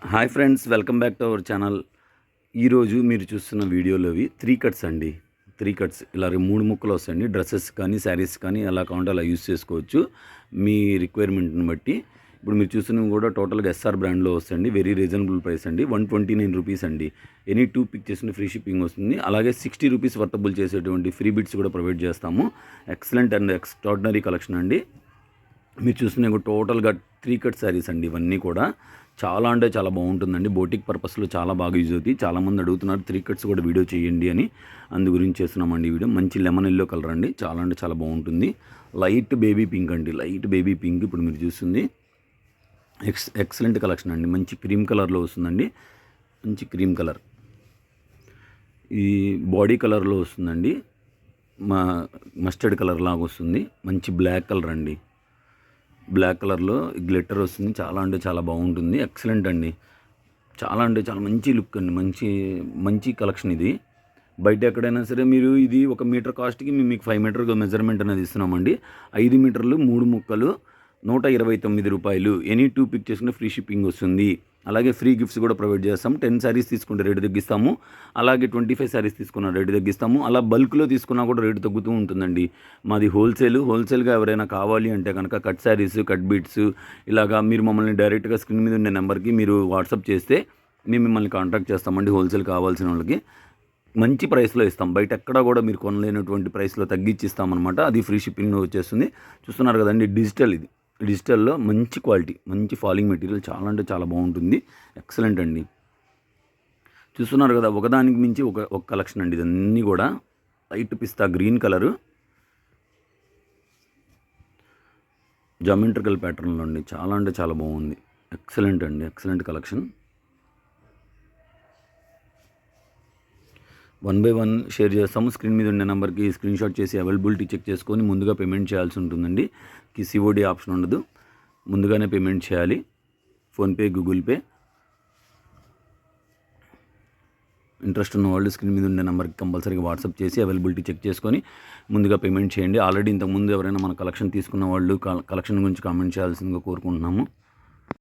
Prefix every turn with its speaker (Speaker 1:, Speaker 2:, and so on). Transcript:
Speaker 1: Hi friends, welcome back to our channel. ఈరోజు మీరు చూస్తున్న వీడియోలోవి 3 కట్స్ అండి. 3 కట్స్ ఇలా 3 ముక్కలు వస్తాయండి. డ్రెస్సెస్ కానీ శారీస్ కానీ ఎలా కావాలంటే అలా యూస్ చేసుకోవచ్చు మీ రిక్వైర్మెంట్ని బట్టి. ఇప్పుడు మీరు చూస్తున్నవి కూడా టోటల్గా ఎస్ఆర్ బ్రాండ్లో వస్తాయండి. వెరీ రీజనబుల్ ప్రైస్ అండి. 129 రూపీస్ అండి. ఎనీ 2 పిక్ చేసిన ఫ్రీ షిప్పింగ్ వస్తుంది. అలాగే 60 రూపీస్ వర్తబుల్ చేసేటువంటి ఫ్రీ బిట్స్ కూడా ప్రొవైడ్ చేస్తాము. ఎక్సలెంట్ అండ్ ఎక్స్ట్రాడినరీ కలెక్షన్ అండి. మీరు చూస్తున్న టోటల్గా 3 కట్ శారీస్ అండి. ఇవన్నీ కూడా చాలా అంటే చాలా బాగుంటుందండి. బోటిక్ పర్పస్లో చాలా బాగా యూజ్ అవుతాయి. చాలామంది అడుగుతున్నారు 3 కట్స్ కూడా వీడియో చేయండి అని. అందు గురించి చేస్తున్నామండి ఈ వీడియో. మంచి లెమన్ ఎల్లో కలర్ అండి. చాలా అంటే చాలా బాగుంటుంది. లైట్ బేబీ పింక్ అండి. లైట్ బేబీ పింక్ ఇప్పుడు మీరు చూస్తుంది ఎక్సలెంట్ కలెక్షన్ అండి. మంచి క్రీమ్ కలర్లో వస్తుందండి. మంచి క్రీమ్ కలర్. ఈ బాడీ కలర్లో వస్తుందండి. మస్టర్డ్ కలర్ లాగా వస్తుంది. మంచి బ్లాక్ కలర్ అండి. బ్లాక్ కలర్లో గ్లిట్టర్ వస్తుంది. చాలా అంటే చాలా బాగుంటుంది. ఎక్సలెంట్ అండి. చాలా అంటే చాలా మంచి లుక్ అండి. మంచి మంచి కలెక్షన్ ఇది. బయట ఎక్కడైనా సరే మీరు ఇది 1 మీటర్ కాస్ట్కి మీకు 5 మీటర్ మెజర్మెంట్ అనేది ఇస్తున్నామండి. 5 మీటర్లు 3 ముక్కలు 129 రూపాయలు. ఎనీ 2 పిక్ చేసుకుంటే ఫ్రీ షిప్పింగ్ వస్తుంది. అలాగే ఫ్రీ గిఫ్ట్స్ కూడా ప్రొవైడ్ చేస్తాము. 10 శారీస్ తీసుకుంటే రేటు తగ్గిస్తాము. అలాగే 25 శారీస్ తీసుకున్న రేటు తగ్గిస్తాము. అలా బల్క్లో తీసుకున్నా కూడా రేటు తగ్గుతూ ఉంటుందండి. మాది హోల్సేల్గా ఎవరైనా కావాలి అంటే కనుక కట్ శారీస్, కట్ బీట్స్ ఇలాగా మీరు మమ్మల్ని డైరెక్ట్గా స్క్రీన్ మీద ఉండే నెంబర్కి మీరు వాట్సాప్ చేస్తే మేము మిమ్మల్ని కాంటాక్ట్ చేస్తామండి. హోల్సేల్ కావాల్సిన వాళ్ళకి మంచి ప్రైస్లో ఇస్తాం. బయట ఎక్కడా కూడా మీరు కొనలేనటువంటి ప్రైస్లో తగ్గించి ఇస్తామన్నమాట. అది ఫ్రీ షిప్పింగ్ వచ్చేస్తుంది. చూస్తున్నారు కదండి, డిజిటల్ ఇది. డిజిటల్లో మంచి క్వాలిటీ, మంచి ఫాలింగ్ మెటీరియల్. చాలా అంటే చాలా బాగుంటుంది. ఎక్సలెంట్ అండి. చూస్తున్నారు కదా, ఒకదానికి మించి ఒక కలెక్షన్ అండి. ఇదన్నీ కూడా లైట్ పిస్తా గ్రీన్ కలరు జామెట్రికల్ ప్యాటర్న్లో అండి. చాలా అంటే చాలా బాగుంది. ఎక్సలెంట్ అండి. Excellent collection. 1 బై 1 షేర్ చేస్తాము. స్క్రీన్ మీద ఉండే నెంబర్కి స్క్రీన్ షాట్ చేసి అవైలబిలిటీ చెక్ చేసుకొని ముందుగా పేమెంట్ చేయాల్సి ఉంటుందండి. సిఓడి ఆప్షన్ ఉండదు. ముందుగానే పేమెంట్ చేయాలి. PhonePe, Google pay. ఇంట్రెస్ట్ ఉన్న వాళ్ళు స్క్రీన్ మీద ఉండే నెంబర్కి కంపల్సరీగా వాట్సాప్ చేసి అవైలబిలిటీ చెక్ చేసుకొని ముందుగా పేమెంట్ చేయండి. ఆల్రెడీ ఇంతకుముందు ఎవరైనా మన కలెక్షన్ తీసుకున్న వాళ్ళు కలెక్షన్ గురించి కామెంట్ చేయాల్సిందిగా కోరుకుంటున్నాము.